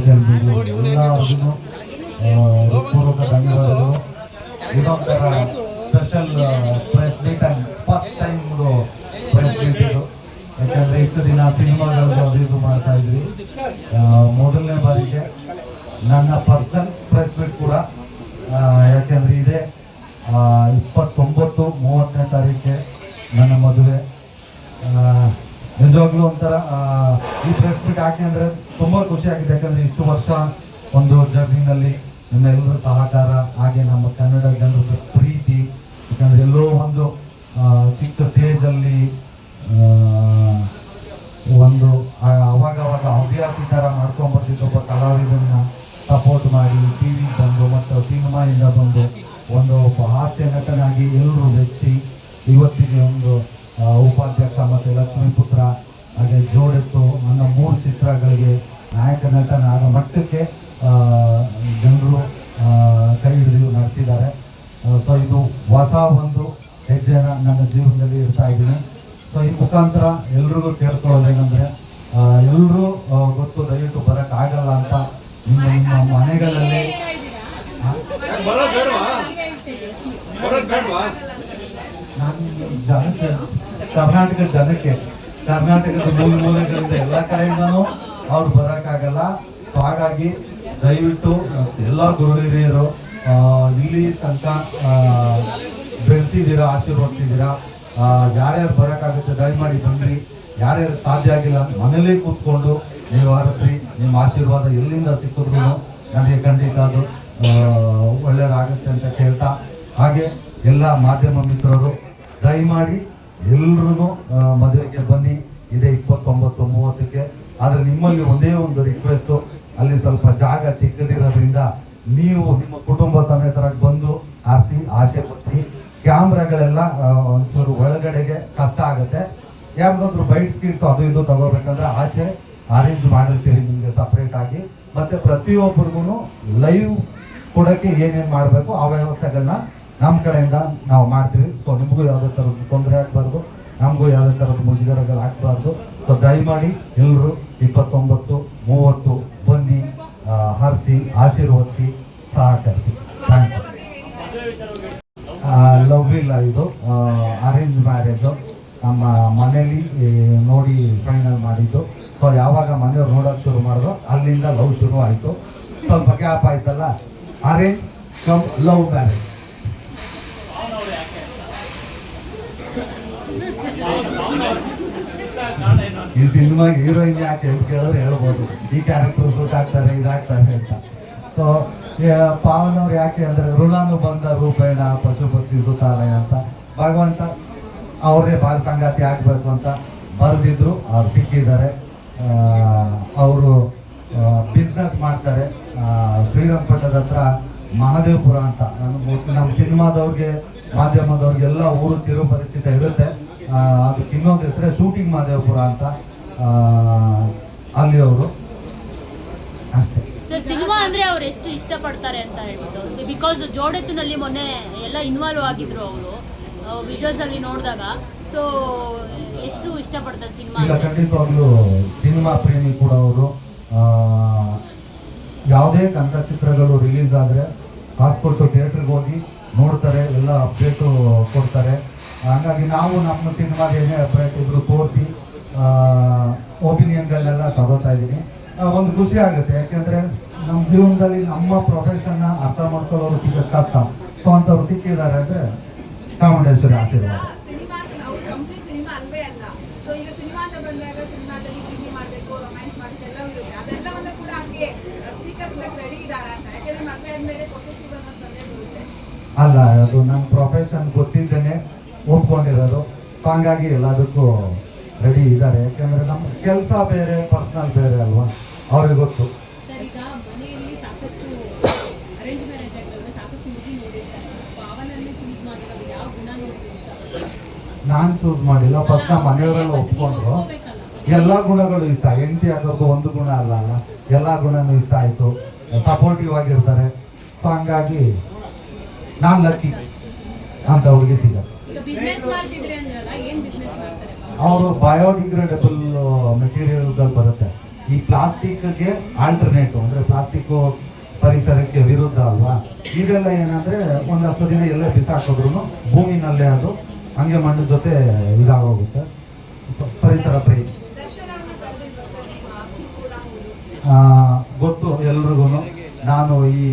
Social media ಎಲ್ಲರಿಗೂ ಪೂರ್ವಕ ಧನ್ಯವಾದಗಳು. ಇದೊಂಥರ special press meet and first ಟೈಮ್ದು ಪ್ರೆಸ್ ಮೀಟ್ ಇದು. ಯಾಕಂದರೆ ಇಷ್ಟು ದಿನ ಸಿನಿಮಾಗಳು ಅದು ಮಾಡ್ತಾ ಇದ್ವಿ. ಮೊದಲನೇ ಬಾರಿಗೆ ನನ್ನ ಪರ್ಸನಲ್ ಪ್ರೆಸ್ ಮೀಟ್ ಕೂಡ. ಯಾಕೆಂದರೆ ಇದೆ 29-30ನೇ ತಾರೀಕೆ ನನ್ನ ಮದುವೆ. ನಿಜವಾಗ್ಲೂ ಒಂಥರ ಈ ಪ್ರೆಸ್ ಮೀಟ್ ಯಾಕೆ ಅಂದರೆ ತುಂಬ ಖುಷಿಯಾಗಿದೆ. ಯಾಕಂದರೆ ಇಷ್ಟು ವರ್ಷ ಒಂದು ಜರ್ನಿನಲ್ಲಿ ನಿಮ್ಮೆಲ್ಲರ ಸಹಕಾರ, ಹಾಗೆ ನಮ್ಮ ಕನ್ನಡ ಜನರ ಪ್ರೀತಿ. ಯಾಕಂದರೆ ಎಲ್ಲೋ ಒಂದು ಚಿಕ್ಕ ಸ್ಟೇಜಲ್ಲಿ ಒಂದು ಅವಾಗವಾಗ ಹವ್ಯಾಸ ಥರ ಮಾಡ್ಕೊಂಡ್ಬರ್ತಿದ್ದು ಒಬ್ಬ ಕಲಾವಿದನ್ನ ಸಪೋರ್ಟ್ ಮಾಡಿ ಟಿ ವಿಗೆ ಬಂದು ಮತ್ತು ಸಿನಿಮಾಯಿಂದ ಬಂದು ಒಂದು ಹಾಸ್ಯ ನಟನಾಗಿ ಎಲ್ಲರೂ ಮೆಚ್ಚಿ ಇವತ್ತಿಗೆ ಒಂದು ಉಪಾಧ್ಯಕ್ಷ ಮತ್ತು ಲಕ್ಷ್ಮೀಪುತ್ರ ಹಾಗೆ ಜೋಡೆತ್ತು ನನ್ನ 3 ಚಿತ್ರಗಳಿಗೆ ನಾಯಕ ನಟನಾದ ಮಟ್ಟಕ್ಕೆ ಜನರು ಕೈ ಹಿಡಿದು ನಡೆಸಿದ್ದಾರೆ. ಸೊ ಇದು ಹೊಸ ಒಂದು ಹೆಜ್ಜೆನ ನನ್ನ ಜೀವನದಲ್ಲಿ ಇಡ್ತಾ ಇದ್ದೀನಿ. ಸೊ ಈ ಮುಖಾಂತರ ಎಲ್ರಿಗೂ ಕೇಳ್ಕೊಳ್ಳೋದೇನೆಂದರೆ ಎಲ್ಲರೂ ಗೊತ್ತು, ದಯವಿಟ್ಟು ಬರೋಕ್ಕಾಗಲ್ಲ ಅಂತ ನಿಮ್ಮ ಮನೆಗಳಲ್ಲಿ ನಾನು ಜನಕ್ಕೆ ಕರ್ನಾಟಕದ ಮೂಲೆಗಳಿಂದ ಎಲ್ಲ ಕಡೆಯಿಂದನೂ ಅವ್ರು ಬರೋಕ್ಕಾಗಲ್ಲ. ಸೊ ಹಾಗಾಗಿ ದಯವಿಟ್ಟು ಎಲ್ಲ ಗುರು ಹಿರಿಯರು ಇಲ್ಲಿ ತನಕ ಬೆಳೆಸಿದ್ದೀರಾ, ಆಶೀರ್ವದಿಸಿದ್ದೀರಾ. ಯಾರ್ಯಾರು ಬರೋಕ್ಕಾಗುತ್ತೆ ದಯಮಾಡಿ ಬನ್ನಿರಿ. ಯಾರ್ಯಾರು ಸಾಧ್ಯ ಆಗಿಲ್ಲ ಮನೇಲೇ ಕೂತ್ಕೊಂಡು ನೀವು ಆರಿಸ್ರಿ. ನಿಮ್ಮ ಆಶೀರ್ವಾದ ಎಲ್ಲಿಂದ ಸಿಕ್ಕಿದ್ರು ನನಗೆ ಖಂಡಿತ ಅದು ಒಳ್ಳೆಯದಾಗುತ್ತೆ ಅಂತ ಕೇಳ್ತಾ, ಹಾಗೆ ಎಲ್ಲ ಮಾಧ್ಯಮ ಮಿತ್ರರು ದಯಮಾಡಿ ಎಲ್ಲರೂ ಮದುವೆಗೆ ಬನ್ನಿ. ಇದೆ 29-30ಕ್ಕೆ. ಆದರೆ ನಿಮ್ಮಲ್ಲಿ ಒಂದೇ ಒಂದು ರಿಕ್ವೆಸ್ಟು, ಅಲ್ಲಿ ಸ್ವಲ್ಪ ಜಾಗ ಚಿಕ್ಕದಿರೋದ್ರಿಂದ ನೀವು ನಿಮ್ಮ ಕುಟುಂಬ ಸಮೇತರಾಗಿ ಬಂದು ಆರಿಸಿ ಆಶೀರ್ವದಿಸಿ. ಕ್ಯಾಮ್ರಾಗಳೆಲ್ಲ ಒಂಚೂರು ಒಳಗಡೆಗೆ ಕಷ್ಟ ಆಗುತ್ತೆ. ಯಾರಿಗಾದ್ರು ಬೈಟ್ ಸ್ಕೀಟ್ಸ್ ಅದು ಇದು ತಗೋಬೇಕಂದ್ರೆ ಆಚೆ ಅರೇಂಜ್ ಮಾಡಿರ್ತೀವಿ ನಿಮಗೆ ಸಪ್ರೇಟ್ ಆಗಿ. ಮತ್ತು ಪ್ರತಿಯೊಬ್ಬರಿಗೂ ಲೈವ್ ಕೊಡೋಕ್ಕೆ ಏನೇನು ಮಾಡಬೇಕು ಆ ವ್ಯವಸ್ಥೆಗಳನ್ನ ನಮ್ಮ ಕಡೆಯಿಂದ ನಾವು ಮಾಡ್ತೀವಿ. ಸೊ ನಿಮಗೂ ಯಾವುದೇ ಥರದ್ದು ತೊಂದರೆ ಆಗಬಾರ್ದು, ನಮಗೂ ಯಾವುದೇ ಥರದ್ದು ಮುಜುಗರಗಳು ಆಗಬಾರ್ದು. ಸೊ ದಯಮಾಡಿ ಎಲ್ಲರೂ 29-30 ಬನ್ನಿ, ಹರಿಸಿ ಆಶೀರ್ವದಿಸಿ ಸಹಕರಿಸಿ. Thank you. ಲವ್ ಇಲ್ಲ, ಇದು ಅರೇಂಜ್ ಮ್ಯಾರೇಜು. ನಮ್ಮ ಮನೇಲಿ ನೋಡಿ ಫೈನಲ್ ಮಾಡಿದ್ದು. ಸೊ ಯಾವಾಗ ಮನೆಯವ್ರು ನೋಡೋಕೆ ಶುರು ಮಾಡಿದ್ರು ಅಲ್ಲಿಂದ ಲವ್ ಶುರು ಆಯಿತು. ಸ್ವಲ್ಪ ಗ್ಯಾಪ್ ಆಯ್ತಲ್ಲ, ಅರೇಂಜ್ ಕಮ್ ಲವ್ ಮ್ಯಾರೇಜ್. ಈ ಸಿನಿಮಾಗೆ ಹೀರೋಯಿನ್ ಯಾಕೆ ಅಂತ ಕೇಳಿದ್ರೆ ಹೇಳ್ಬೋದು, ಈ ಕ್ಯಾರೆಕ್ಟರ್ ಸೂಟ್ ಆಗ್ತಾರೆ, ಇದಾಗ್ತಾರೆ ಅಂತ. ಸೊ ಪಾವನ್ ಅವ್ರು ಯಾಕೆ ಅಂದರೆ ಋಣಾನು ಬಂದ ರೂಪೇಣ ಪಶುಪತಿ ಸುತಾಲಯ ಅಂತ ಭಗವಂತ ಅವರೇ ಭಾಳ ಸಂಗಾತಿ ಆಗಬೇಕು ಅಂತ ಬರೆದಿದ್ರು. ಅವ್ರು ಸಿಕ್ಕಿದ್ದಾರೆ. ಅವರು ಬಿಸ್ನೆಸ್ ಮಾಡ್ತಾರೆ ಶ್ರೀರಂಗಪಟ್ಟಣದ ಹತ್ರ ಮಹದೇವಪುರ ಅಂತ. ನಮ್ಮ ಸಿನಿಮಾದವ್ರಿಗೆ ಮಾಧ್ಯಮದವ್ರಿಗೆಲ್ಲ ಊರು ಚಿರಪರಿಚಿತ ಇರುತ್ತೆ. ಅದಕ್ಕೆ ಇನ್ನೊಂದು ಹೆಸರೇ ಶೂಟಿಂಗ್ ಮಹದೇವಪುರ ಅಂತ. ಅಲ್ಲಿ ಅವರು ಅಷ್ಟೇ. ಸರ್, ಸಿನಿಮಾ ಅಂದ್ರೆ ಅವ್ರು ಎಷ್ಟು ಇಷ್ಟಪಡ್ತಾರೆ ಅಂತ ಹೇಳ್ಬಿಟ್ಟು, ಬಿಕಾಸ್ ಜೋಡೆತ್ತುನಲ್ಲಿ ಮೊನ್ನೆ ಎಲ್ಲ ಇನ್ವಾಲ್ವ್ ಆಗಿದ್ರು ಅವರು ವಿಜುವಲ್ಸ್ ಅಲ್ಲಿ ನೋಡಿದಾಗ. ಸೊ ಎಷ್ಟು ಇಷ್ಟಪಡ್ತಾರೆ ಸಿನಿಮಾ? ಈಗ ಖಂಡಿತವಾಗ್ಲೂ ಸಿನಿಮಾ ಪ್ರೇಮಿ ಕೂಡ ಅವರು. ಯಾವುದೇ ಕನ್ನಡ ಚಿತ್ರಗಳು ರಿಲೀಸ್ ಆದರೆ ಕಾಸ್ಕೊಟ್ಟು ಥಿಯೇಟ್ರಿಗೆ ಹೋಗಿ ನೋಡ್ತಾರೆ, ಎಲ್ಲ ಅಪ್ಡೇಟು ಕೊಡ್ತಾರೆ. ಹಾಗಾಗಿ ನಾವು ನಮ್ಮ ಸಿನಿಮಾದ ಏನೇ ಅಪ್ಡೇಟ್ ಇದ್ರು ತೋರಿಸಿ ಒಪಿನಿಯನ್ಗಳನ್ನೆಲ್ಲ ತಗೋತಾ ಇದ್ದೀನಿ. ಒಂದು ಖುಷಿ ಆಗುತ್ತೆ, ಯಾಕೆಂದರೆ ನಮ್ಮ ಜೀವನದಲ್ಲಿ ನಮ್ಮ ಪ್ರೊಫೆಷನ್ನ ಅರ್ಥ ಮಾಡ್ಕೊಳ್ಳೋರು ಸಿಗೋದು ಕಷ್ಟ. ಸೊ ಅಂಥವ್ರು ಸಿಕ್ಕಿದ್ದಾರೆ ಅಂದರೆ ಚಾಮುಂಡೇಶ್ವರಿ ಆಶೀರ್ವಾದ. ಅಲ್ಲ, ಅದು ನಮ್ಮ ಪ್ರೊಫೆಷನ್ ಗೊತ್ತಿದ್ದೇನೆ ಒಪ್ಕೊಂಡಿರೋದು. ಸೊ ಹಂಗಾಗಿ ಎಲ್ಲದಕ್ಕೂ ರೆಡಿ ಇದ್ದಾರೆ. ಯಾಕೆಂದರೆ ನಮ್ಮ ಕೆಲಸ ಬೇರೆ, ಪರ್ಸ್ನಲ್ ಬೇರೆ ಅಲ್ವಾ, ಅವ್ರಿಗೆ ಗೊತ್ತು. ನಾನು ಚೂಸ್ ಮಾಡಿಲ್ಲ, ಫಸ್ಟ್ ನಮ್ಮ ಮನೆಯವರೆಲ್ಲ ಒಪ್ಕೊಂಡ್ರು. ಎಲ್ಲ ಗುಣಗಳು ಇಷ್ಟ. ಹೆಂಡತಿ ಆಗೋದು ಒಂದು ಗುಣ ಅಲ್ಲ, ಎಲ್ಲ ಗುಣನೂ ಇಷ್ಟ ಆಯಿತು. ಸಪೋರ್ಟಿವ್ ಆಗಿರ್ತಾರೆ. ಸೊ ಹಂಗಾಗಿ ನಾನು ಲಕ್ಕಿ ಅಂತ ಹುಡುಗಿ ಸಿಗೋದು. ಅವರು ಬಯೋಡಿಗ್ರೇಡಬಲ್ ಮೆಟೀರಿಯಲ್ಗಳು ಬರುತ್ತೆ. ಈ ಪ್ಲಾಸ್ಟಿಕ್ಗೆ ಆಲ್ಟರ್ನೇಟು ಅಂದರೆ ಪ್ಲಾಸ್ಟಿಕ್ಕು ಪರಿಸರಕ್ಕೆ ವಿರುದ್ಧ ಅಲ್ವಾ. ಇದೆಲ್ಲ ಏನಂದರೆ ಒಂದು 10 ದಿನ ಎಲ್ಲ ಬಿಸಾಕಿದ್ರು ಭೂಮಿನಲ್ಲೇ ಅದು ಹಂಗೆ ಮಣ್ಣು ಜೊತೆ ಇದಾಗೋಗುತ್ತೆ. ಪರಿಸರ ಪ್ರೇಮಿ ಗೊತ್ತು ಎಲ್ರಿಗೂ. ನಾನು ಈ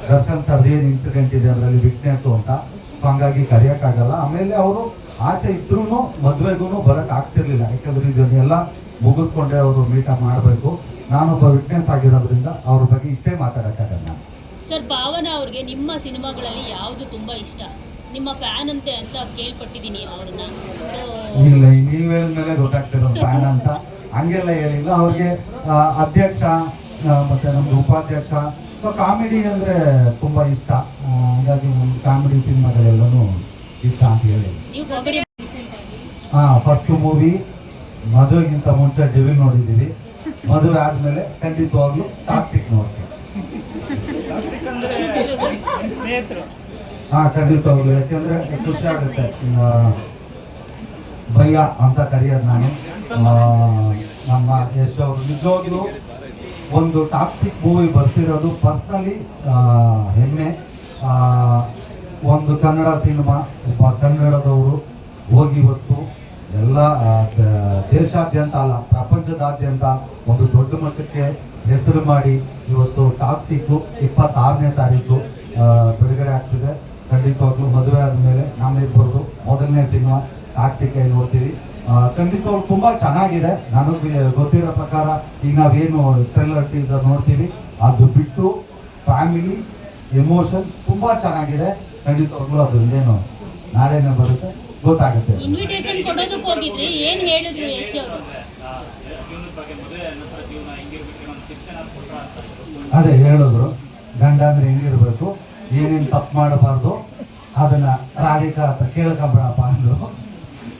ದರ್ಶನ್ ಸರ್ದು ಏನು ಇನ್ಸಿಡೆಂಟ್ ಇದೆ ಅದರಲ್ಲಿ ವಿಟ್ನೆಸ್ಸು ಅಂತ, ಸೊ ಹಂಗಾಗಿ ಕರೆಯೋಕ್ಕಾಗಲ್ಲ. ಆಮೇಲೆ ಅವರು ಆಚೆ ಇದ್ರೂ ಮದುವೆಗೂ ಬರೋಕ್ಕೆ ಆಗ್ತಿರ್ಲಿಲ್ಲ, ಯಾಕಂದ್ರೆ ಇದನ್ನೆಲ್ಲ ಮುಗಿಸ್ಕೊಂಡೆ ಅವರು ಮೀಟಪ್ ಮಾಡಬೇಕು. ನಾನೊಬ್ಬ ವಿಟ್ನೆಸ್ ಆಗಿರೋದ್ರಿಂದ ಅವ್ರ ಬಗ್ಗೆ ಇಷ್ಟೇ ಮಾತಾಡೋಕ್ಕಾಗಲ್ಲ. ಸರ್, ಭಾವನಾ ಅವ್ರಿಗೆ ನಿಮ್ಮ ಸಿನಿಮಾಗಳಲ್ಲಿ ಯಾವುದು ತುಂಬಾ ಇಷ್ಟ? ನಿಮ್ಮ ಫ್ಯಾನ್ ಅಂತೆ ಅಂತ ಕೇಳ್ಪಟ್ಟಿದ್ದೀನಿ ಅವ್ರನ್ನ. ಇಲ್ಲ, ನೀವು ಹೇಳಿದ್ಮೇಲೆ ಗೊತ್ತಾಗ್ತಿರೋ ಫ್ಯಾನ್ ಅಂತ ಹಂಗೆಲ್ಲ ಹೇಳಿಲ್ಲ. ಅವ್ರಿಗೆ ಅಧ್ಯಕ್ಷ ಮತ್ತೆ ನಮ್ದು ಉಪಾಧ್ಯಕ್ಷ, ಸೊ ಕಾಮಿಡಿ ಅಂದರೆ ತುಂಬ ಇಷ್ಟ. ಹಾಗಾಗಿ ನಮ್ಮ ಕಾಮಿಡಿ ಸಿನಿಮಾಗಳೆಲ್ಲನೂ ಇಷ್ಟ ಅಂತ ಹೇಳಿ. ಫಸ್ಟ್ ಮೂವಿ ಮದುವೆಗಿಂತ ಮುಂಚೆ ಡೆವಿಲ್ ನೋಡಿದ್ದೀವಿ. ಮದುವೆ ಆದಮೇಲೆ ಖಂಡಿತವಾಗ್ಲೂ ಟಾಕ್ಸಿಕ್ ನೋಡ್ತೀವಿ. ಖಂಡಿತವಾಗ್ಲು, ಯಾಕೆಂದರೆ ಖುಷಿ ಆಗುತ್ತೆ. ಭಯ್ಯ ಅಂತ ಕರೆಯೋದು ನಾನು. ನಮ್ಮ ಯಶ್ ಅವರು ನಿಜವಾಗ್ಲೂ ಒಂದು ಟಾಕ್ಸಿಕ್ ಮೂವಿ ಬರ್ತಿರೋದು ಪರ್ಸ್ನಲಿ ಹೆಮ್ಮೆ. ಒಂದು ಕನ್ನಡ ಸಿನಿಮಾ, ಒಬ್ಬ ಕನ್ನಡದವರು ಹೋಗಿ ಇವತ್ತು ಎಲ್ಲ ದೇಶಾದ್ಯಂತ ಅಲ್ಲ ಪ್ರಪಂಚದಾದ್ಯಂತ ಒಂದು ದೊಡ್ಡ ಮಟ್ಟಕ್ಕೆ ಹೆಸರು ಮಾಡಿ ಇವತ್ತು ಟಾಕ್ಸಿಕ್ಕು 26ನೇ ತಾರೀಕು ಬಿಡುಗಡೆ ಆಗ್ತಿದೆ. ಖಂಡಿತವಾಗ್ಲೂ ಮದುವೆ ಆದಮೇಲೆ ನಮ್ಮಿಬ್ಬರದು ಮೊದಲನೇ ಸಿನಿಮಾ ಟಾಕ್ಸಿಕ್ ನೋಡ್ತೀವಿ. ಖಂಡಿತವಾಗ್ಲೂ ತುಂಬ ಚೆನ್ನಾಗಿದೆ. ನನಗೆ ಗೊತ್ತಿರೋ ಪ್ರಕಾರ ಈಗ ನಾವೇನು ಟ್ರೈಲರ್ ಟೀಸರ್ ನೋಡ್ತೀವಿ, ಅದು ಬಿಟ್ಟು ಫ್ಯಾಮಿಲಿ ಎಮೋಷನ್ ತುಂಬ ಚೆನ್ನಾಗಿದೆ. ಖಂಡಿತವಾಗ್ಲೂ ಅದು ಇನ್ನೇನು ನಾಳೆನೇ ಬರುತ್ತೆ, ಗೊತ್ತಾಗುತ್ತೆ. ಇನ್ವಿಟೇಷನ್ ಕೊಡೋದಕ್ಕೆ ಹೋಗಿದ್ರಿ, ಏನು ಹೇಳಿದ್ರು ಯಶ್ ಅವರು? ಅದೇ ಹೇಳಿದ್ರು, ಗಂಡ ಅಂದ್ರೆ ಹೆಂಗಿರ್ಬೇಕು, ಏನೇನು ತಪ್ಪು ಮಾಡಬಾರ್ದು ಅದನ್ನ ರಾಧಿಕಾ ಅಂತ ಕೇಳ್ಕೊಂಬೇಡಪ್ಪ ಅಂದ್ರು.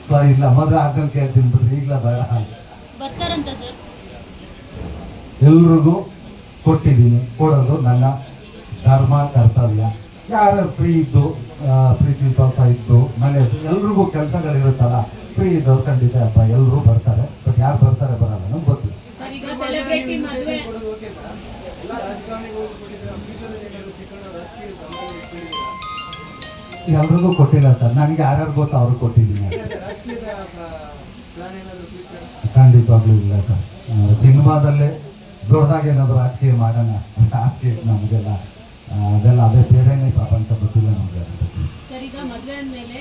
ಸೊ ಇಲ್ಲ, ಮದುವೆ ಆದ್ಮೇಲೆ ಕೇಳ್ತೀನಿ ಬಿಡ್ರಿ, ಈಗಲೇ ಬೇಡ. ಬರ್ತಾರಂತ ಸರ್? ಎಲ್ರಿಗೂ ಕೊಟ್ಟಿದ್ದೀನಿ, ಕೊಡೋದು ನನ್ನ ಧರ್ಮ ಕರ್ತವ್ಯ. ಯಾರು ಫ್ರೀ ಇದ್ದು ಪ್ರೀತಿ ವಿಶ್ವಾಸ ಇದ್ದು ಮನೆ ಎಲ್ರಿಗೂ ಕೆಲಸಗಳಿರುತ್ತಲ್ಲ, ಫ್ರೀ ಇದ್ದವ್ರು ಖಂಡಿತ ಹಬ್ಬ ಎಲ್ಲರೂ ಬರ್ತಾರೆ. ಬಟ್ ಯಾರು ಬರ್ತಾರೆ ಬರಲ್ಲ ನಮ್ಗೆ ಗೊತ್ತಿಲ್ಲ. ಎಲ್ರಿಗೂ ಕೊಟ್ಟಿಲ್ಲ ಸರ್, ನನಗೆ ಯಾರ್ಯಾರು ಗೊತ್ತು ಅವ್ರಿಗೆ ಕೊಟ್ಟಿದ್ದೀನಿ. ಖಂಡಿತವಾಗ್ಲೂ ಇಲ್ಲ ಸರ್. ಸಿನಿಮಾದಲ್ಲೇ ದೊಡ್ಡದಾಗಿ ಏನಾದರೂ ರಾಜಕೀಯ ಮಾಡೋಣ, ರಾಜಕೀಯ ನಮಗೆಲ್ಲ ಅದೆಲ್ಲ ಅದೇ ಬೇರೆನೇ ಪ್ರಪಂಚ, ಗೊತ್ತಿಲ್ಲ ನಮಗೆ. ಸರ್, ಈಗ ಮದುವೆ ಆದಮೇಲೆ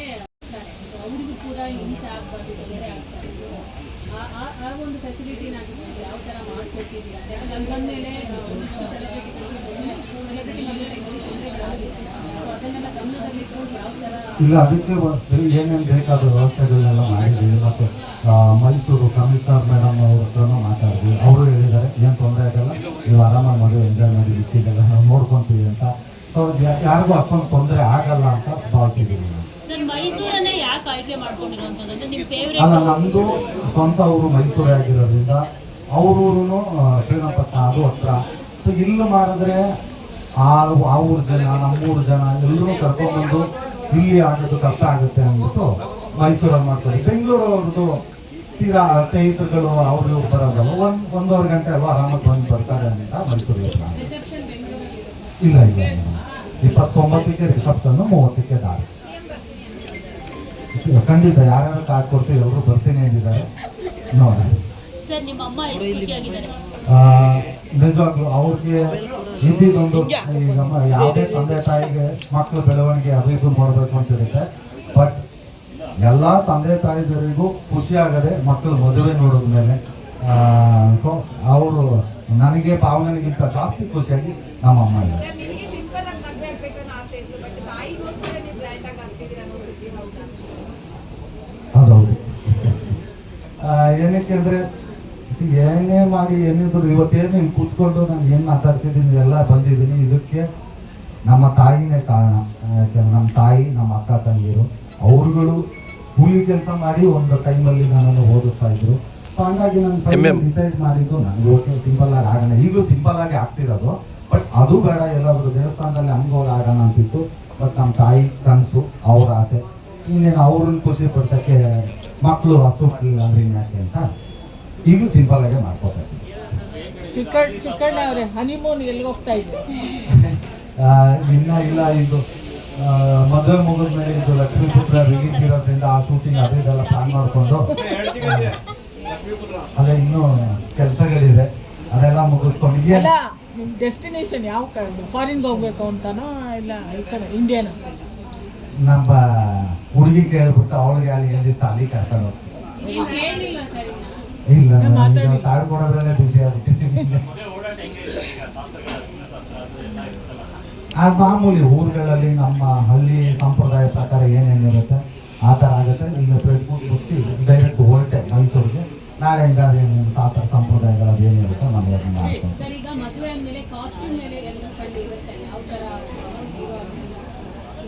ಅವರಿಗೂ ಕೂಡ ಹಿಂಸೆ ಆಗಬಾರ್ದು, ತೊಂದರೆ ಆಗ್ತಾರೆ. ಆ ಒಂದು ಫೆಸಿಲಿಟಿನ ಯಾವ ಥರ ಮಾಡಿಕೊಟ್ಟಿದ್ದೀರಾ? ಹಂಗಂದ್ಮೇಲೆ ಒಂದಿಷ್ಟು ಸೆಲೆಬ್ರಿಟಿ ಮದುವೆಗಳಲ್ಲಿ ತೊಂದರೆಗಳಾಗಿದೆ, ಸೊ ಅದನ್ನೆಲ್ಲ ಗಮನದಲ್ಲಿಟ್ಕೊಂಡು ಯಾವ ಥರ? ಇಲ್ಲ, ಅದಕ್ಕೆ ಏನೇನು ಬೇಕಾದ ವ್ಯವಸ್ಥೆಗಳನ್ನೆಲ್ಲ ಮಾಡಿದ್ವಿ. ಮತ್ತು ಮೈಸೂರು ಕಮಿಷನರ್ ಮೇಡಮ್ ಅವ್ರ ಹತ್ರನೂ ಮಾತಾಡಿದ್ವಿ. ಅವರು ಹೇಳಿದ್ದಾರೆ ಏನು ತೊಂದರೆ ಆಗಲ್ಲ, ನೀವು ಆರಾಮಾಗಿ ಮದುವೆ ಎಂಜಾಯ್ ಮಾಡಿ ಬಿಟ್ಟಿದ್ದೆಲ್ಲ ನಾವು ನೋಡ್ಕೊತೀವಿ ಅಂತ. ಸೊ ಯಾರಿಗೂ ಅಷ್ಟೊಂದು ತೊಂದರೆ ಆಗಲ್ಲ ಅಂತ ಭಾವಿಸಿದ್ದೀವಿ. ಮೈಸೂರನ್ನೇ ಯಾಕೆ ಆಯ್ಕೆ ಮಾಡ್ಕೊಂಡಿರುವಂಥದ್ದು? ನಿಮ್ಮ ಫೇವ್ರೇಟ್? ಅಲ್ಲ, ನಮ್ಮದು ಸ್ವಂತ ಊರು ಮೈಸೂರೇ ಆಗಿರೋದ್ರಿಂದ ಅವ್ರೂರು ಶ್ರೀರಂಗಪಟ್ಟಣ ಅದು ಹತ್ರ. ಸೊ ಇಲ್ಲಿ ಮಾಡಿದ್ರೆ ಆ ಊರು ಜನ ನಮ್ಮೂರು ಜನ ಎಲ್ಲರೂ ಕರ್ಕೊಂಡ್ಬಂದು ಇಲ್ಲಿ ಆಗೋದು ಕಷ್ಟ ಆಗುತ್ತೆ ಅಂದ್ಬಿಟ್ಟು ಮೈಸೂರಲ್ಲಿ ಮಾಡ್ತಾರೆ. ಬೆಂಗಳೂರು ಅವ್ರದ್ದು ತೀರಾ ಸ್ನೇಹಿತರುಗಳು ಅವರು ಬರೋದಲ್ಲ, ಒಂದೂವರೆ ಗಂಟೆ ಅಲ್ವಾ ಆರಾಮಾಗಿ ಬಂದು ಬರ್ತಾರೆ ಅಂತ ಮೈಸೂರಿಗೆ. ಇಲ್ಲ ಇಲ್ಲ, 29ಕ್ಕೆ ರಿಸೆಪ್ಷನ್ನು, 30ಕ್ಕೆ ದಾರಿ. ಖಂಡಿತ ಯಾರ್ಯಾರು ಕಾರ್ಡ್ ಕೊಡ್ತೀವಿ ಎಲ್ಲರೂ ಬರ್ತೀನಿ ಅಂದಿದ್ದಾರೆ, ನೋಡಿ. ನಿಜವಾಗ್ಲು ಅವ್ರಿಗೆ ಇದ್ದಿದ್ದೊಂದು, ಈಗ ಯಾವುದೇ ತಂದೆ ತಾಯಿಗೆ ಮಕ್ಕಳ ಬೆಳವಣಿಗೆ ಅಭಿವೃದ್ಧಿ ಮಾಡಬೇಕು ಅಂತಿರುತ್ತೆ. ಬಟ್ ಎಲ್ಲ ತಂದೆ ತಾಯಿದರಿಗೂ ಖುಷಿ ಆಗದೆ ಮಕ್ಕಳು ಮದುವೆ ನೋಡಿದ್ಮೇಲೆ. ಸೊ ಅವರು ನನಗೆ ಭಾವನೆಗಿಂತ ಜಾಸ್ತಿ ಖುಷಿಯಾಗಿ ನಮ್ಮ ಅಮ್ಮ ಇದೆ. ಅದೌದು. ಏನಕ್ಕೆ ಅಂದರೆ ಏನೇ ಮಾಡಿ ಏನಿದ್ರು ಇವತ್ತೇನು ಇಲ್ಲಿ ಕೂತ್ಕೊಂಡು ನಾನು ಏನು ಮಾತಾಡ್ತಿದ್ದೀನಿ ಎಲ್ಲ ಬಂದಿದ್ದೀನಿ, ಇದಕ್ಕೆ ನಮ್ಮ ತಾಯಿನೇ ಕಾರಣ. ಯಾಕೆಂದ್ರೆ ನಮ್ಮ ತಾಯಿ, ನಮ್ಮ ಅಕ್ಕ ತಂಗಿರು ಅವ್ರುಗಳು ಕೂಲಿ ಕೆಲಸ ಮಾಡಿ ಒಂದು ಟೈಮಲ್ಲಿ ನನ್ನನ್ನು ಓದಿಸ್ತಾ ಇದ್ರು. ಸೊ ಹಂಗಾಗಿ ನಾನು ಡಿಸೈಡ್ ಮಾಡಿದ್ದು ನನಗೆ ಓಕೆ ಸಿಂಪಲ್ ಆಗಿ ಆಗೋಣ. ಈಗಲೂ ಸಿಂಪಲ್ ಆಗಿ ಆಗ್ತಿರೋದು, ಬಟ್ ಅದು ಬೇಡ, ಎಲ್ಲಾದರೂ ದೇವಸ್ಥಾನದಲ್ಲಿ ಹಂಗೋಗಿ ಆಗೋಣ ಅಂತಿತ್ತು. ಬಟ್ ನಮ್ಮ ತಾಯಿ ಕನಸು, ಅವ್ರ ಆಸೆ, ಇನ್ನೇನು ಅವ್ರನ್ನ ಖುಷಿ ಪಡ್ಸೋಕ್ಕೆ ಮಕ್ಕಳು ವಸ್ತು ಮಾಡಲಿಲ್ಲ ಅಂದ್ರೆ ಯಾಕೆ ಅಂತ ಈಗಲೂ ಸಿಂಪಲ್ ಆಗೇ ಮಾಡ್ಕೋತಾ ಇದ್ದೀನಿ. ಚಿಕ್ಕಣ್ಣ ಅವರೇ ಹನಿಮೂನ್ ಎಲ್ಲಿ ಹೋಗ್ತಾ ಇದ್ವಿ? ಇನ್ನ ಇಲ್ಲ, ಇದು ಮದುವೆ ಮುಗಿದ ಮೇಲೆ ಇದು ಲಕ್ಷ್ಮೀಪುತ್ರ ರಿಲೀಸ್ ಇರೋದ್ರಿಂದ ಆ ಶೂಟಿಂಗ್ ಅದೆಲ್ಲ ಪ್ಲಾನ್ ಮಾಡಿಕೊಂಡು ಅದೇ ಇನ್ನೂ ಕೆಲಸಗಳಿದೆ, ಅದೆಲ್ಲ ಮುಗಿಸ್ಕೊಂಡು ಅಲ್ಲ ನಿಮ್ಮ ಡೆಸ್ಟಿನೇಷನ್ ಯಾವ ಕಡೆ? ಫಾರಿನ್ಗೆ ಹೋಗ್ಬೇಕು ಅಂತನೋ ಇಲ್ಲ ಈ ಕಡೆ ಇಂಡಿಯಾನ? ನಮ್ಮ ಹುಡುಗಿ ಕೇಳ್ಬಿಟ್ಟು ಅವಳಿಗೆ ಅಲ್ಲಿ ಎಲ್ಲಿತ್ತು ಅಲ್ಲಿ ಕರ್ಕೊಂಡು ಹೋಗ್ತೀವಿ. ನೀವು ಕೇಳಲಿಲ್ಲ ಸರ್ ಇನ್ನ? ಇಲ್ಲ ನಾನು ಕಾರ್ಡ್ ಕೊಡೋದ್ರಲ್ಲೇ ಬಿಸಿ ಆಗ್ಬಿಟ್ಟಿದ್ದೀನಿ. ಆ ಮಾಮೂಲಿ ಊರುಗಳಲ್ಲಿ ನಮ್ಮ ಹಳ್ಳಿ ಸಂಪ್ರದಾಯ ಪ್ರಕಾರ ಏನೇನಿರುತ್ತೆ ಆ ಥರ ಆಗುತ್ತೆ. ಈಗ ಫೇಸ್ಬುಕ್ ಬಿಟ್ಟು ಡೈರೆಕ್ಟ್ ಹೊರಟೆ ಮೈಸೂರಿಗೆ. ನಾಳೆ ಹೆಂಗಾದ್ರೆ ಏನೇನು ಶಾಸ್ತ್ರ ಸಂಪ್ರದಾಯಗಳು ಏನಿರುತ್ತೆ ನಮಗೆ ಅದನ್ನ ಮಾಡ್ಕೊಂಡು. ಸರ್ ಈಗ ಮದುವೆ ಆದ್ಮೇಲೆ ಕಾಸ್ಟ್ಯೂಮ್ ಮೇಲೆ ಎಲ್ಲ ಕಂಡು ಇರುತ್ತೆ, ಯಾವ ಥರ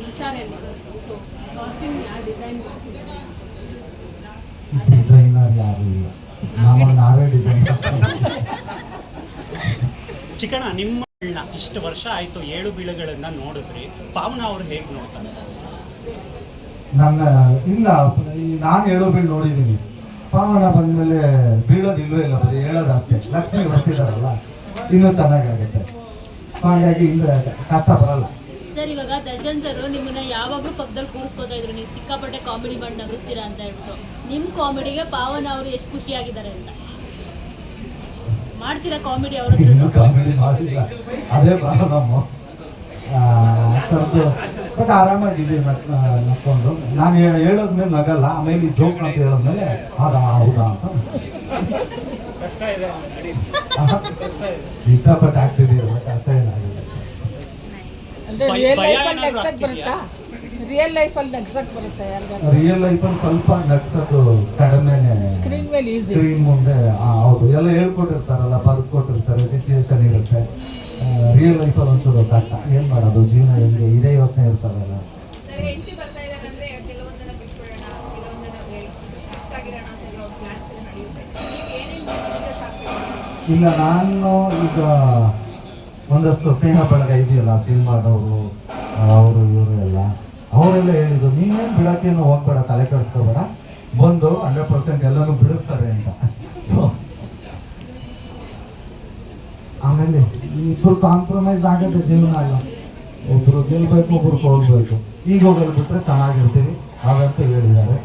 ಇರ್ತಾರೆ ಅನ್ನೋದು. ಸೊ ಕಾಸ್ಟ್ಯೂಮ್ ಯಾವ ಡಿಸೈನ್ ಮಾಡ್ತಿದ್ದಾರೆ? ಡಿಸೈನರ್ ಯಾರು ಇಲ್ಲ, ನಾವೇ ಡಿಸೈನ್. ಚಿಕ್ಕಣ್ಣ, ನಿಮ್ಮ ಇಷ್ಟು ವರ್ಷ ಆಯಿತು 7 ಬೀಳುಗಳನ್ನು ನೋಡಿದ್ರಿ, ಪಾವನ ಅವ್ರು ಹೇಗೆ ನೋಡ್ತಾರೆ? ನನ್ನ ಇಲ್ಲ, ನಾನು ಹೇಳೋ ಬೀಳು ನೋಡಿದ್ದೀನಿ. ಪಾವನ ಬಂದಮೇಲೆ ಬೀಳೋದು ಇಲ್ಲವೇ ಇಲ್ಲ, ಬರೀ ಹೇಳೋದು ಅಷ್ಟೇ. ಲಕ್ಷ್ಮಿ ಬರ್ತಿದ್ದಾರಲ್ಲ ಇನ್ನೂ ಚೆನ್ನಾಗಾಗುತ್ತೆ. ಹಾಗಾಗಿ ಇಲ್ಲ ಕಷ್ಟ ಬರಲ್ಲ. ಸರ್ ಇವಾಗ ದರ್ಶನ್ ಸರ್ ನಿಮ್ಮನ್ನ ಯಾವಾಗಲೂ ಪಕ್ಕದಲ್ಲಿ ಕೂರಿಸ್ಕೋತಾ ಇದ್ರು, ನೀವು ಸಿಕ್ಕಾಪಟ್ಟೆ ಕಾಮಿಡಿ ಮಾಡಿ ನಗಿಸ್ತೀರಾ ಅಂತ ಹೇಳ್ಬಿಟ್ಟು. ನಿಮ್ಮ ಕಾಮಿಡಿಗೆ ಪಾವನ ಅವರು ಎಷ್ಟು ಖುಷಿಯಾಗಿದ್ದಾರೆ ಅಂತ ಮಾಡ್ತೀರಾ ಕಾಮಿಡಿ ಅವರು? ಇನ್ನೂ ಕಾಮಿಡಿ ಮಾಡಿಲ್ಲ, ಅದೇ ಪ್ರಾಬ್ಲಮ್ಮು. ಬಟ್ ಆರಾಮಾಗಿದೆ ನಕ್ಕೊಂಡು. ನಾನು ಹೇಳೋದ್ಮೇಲೆ ನಗಲ್ಲ, ಆಮೇಲೆ ಈ ಜೋಕ್ ಅಂತ ಹೇಳಿದ್ಮೇಲೆ ಹೌದಾ ಅಂತ ಇಷ್ಟಪಟ್ಟು ಆಗ್ತಿದ್ದೀವಿ. ಅರ್ಥ ಏನಾಗಿದೆ ಅಂದ್ರೆ ರಿಯಲ್ ಲೈಫಲ್ಲಿ ನಗ್ಸಕ್ ಬರುತ್ತಾ? ರಿಯಲ್ ಲೈಫಲ್ಲಿ ನಗ್ಸಕ್ ಬರುತ್ತಾ ಯಾರಿಗಾದ್ರು? ರಿಯಲ್ ಲೈಫಲ್ಲಿ ಸ್ವಲ್ಪ ನಗ್ಸೋದು ಕಡಿಮೆನೆ. ಸ್ಕ್ರೀನ್ ಮೇಲೆ ಈಸಿ. ಸ್ಕ್ರೀನ್ ಮುಂದೆ ಹೌದು, ಎಲ್ಲ ಹೇಳ್ಕೊಟ್ಟಿರ್ತಾರಲ್ಲ, ಬರ್ಕೊಟ್ಟಿರ್ತಾರೆ, ಸಿಚುವೇಶನ್ ಇರುತ್ತೆ. ರಿಯಲ್ ಲೈಫಲ್ಲಿ ಒಂಚೂರು ಕಷ್ಟ. ಏನು ಮಾಡೋದು, ಜೀವನ ಹೆಂಗೆ ಇದೇ ಯೋಚನೆ ಇರ್ತಾರಲ್ಲ. ಇಲ್ಲ, ನಾನು ಈಗ ಒಂದಷ್ಟು ಸ್ನೇಹ ಬಳಗ ಇದೆಯಲ್ಲ, ಸಿನಿಮಾದವರು ಅವರು ಇವರು ಎಲ್ಲ ಅವರೆಲ್ಲ ಹೇಳಿದ್ರು, ನೀನೇನು ಬಿಡೋಕ್ಕೇನು ಹೋಗ್ಬೇಡ, ತಲೆ ಕೆಡಿಸ್ಕೋಬೇಡ, ಬಂದು 100% ಎಲ್ಲನೂ ಬಿಡಿಸ್ತಾರೆ ಅಂತ. ಸೊ ಆಮೇಲೆ ಇಬ್ಬರು ಕಾಂಪ್ರಮೈಸ್ ಆಗುತ್ತೆ ಜೀವನ ಅಲ್ಲ. ಒಬ್ರು ಗೆಲ್ಬೇಕು, ಒಬ್ರು ಹೋಗ್ಬೇಕು. ಈಗ ಹೋಗಲು ಬಿಟ್ಟರೆ ಚೆನ್ನಾಗಿರ್ತೀವಿ ಹಾಗಂತ ಹೇಳಿದ್ದಾರೆ.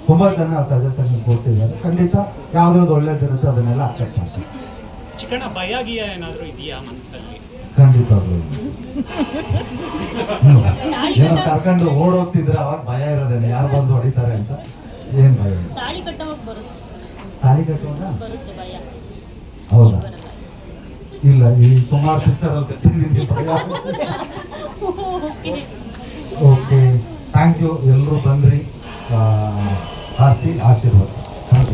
ತುಂಬ ಜನ ಸಜೆಷನ್ ಕೊಟ್ಟಿದ್ದಾರೆ. ಖಂಡಿತ ಯಾವುದಾದ್ರು ಒಳ್ಳೇದಿರುತ್ತೆ ಅದನ್ನೆಲ್ಲ ಅಕ್ಸೆಪ್ಟ್ ಮಾಡ್ತಾರೆ. ಚಿಕ್ಕಣ್ಣ, ಭಯ ಗಿಯ ಏನಾದರೂ ಇದೆಯಾ ಮನಸ್ಸಲ್ಲಿ? ಖಂಡಿತವಾಗ್ಲೂ ಏನೋ ಕರ್ಕೊಂಡು ಓಡೋಗ್ತಿದ್ರೆ ಅವಾಗ ಭಯ ಇರೋದೇನೆ, ಯಾರು ಬಂದು ಹೊಡಿತಾರೆ ಅಂತ. ಏನ್ ಭಯ? ತಾಳಿ ಕಟ್ಟೋವಾಗ ಬರುತ್ತೆ, ತಾಳಿ ಕಟ್ಟುವಾಗ ಬರುತ್ತೆ ಭಯ. ಹೌದಾ? ಇಲ್ಲ, ಈ ಸುಮಾರು ಪಿಕ್ಚರಲ್ಲಿ ಕಟ್ಟಿದ್ದೀನಿ ಭಯ. Okay, thank you. ಎಲ್ಲರೂ ಬಂದ್ರಿ, ಆಶೀರ್ವಾದ.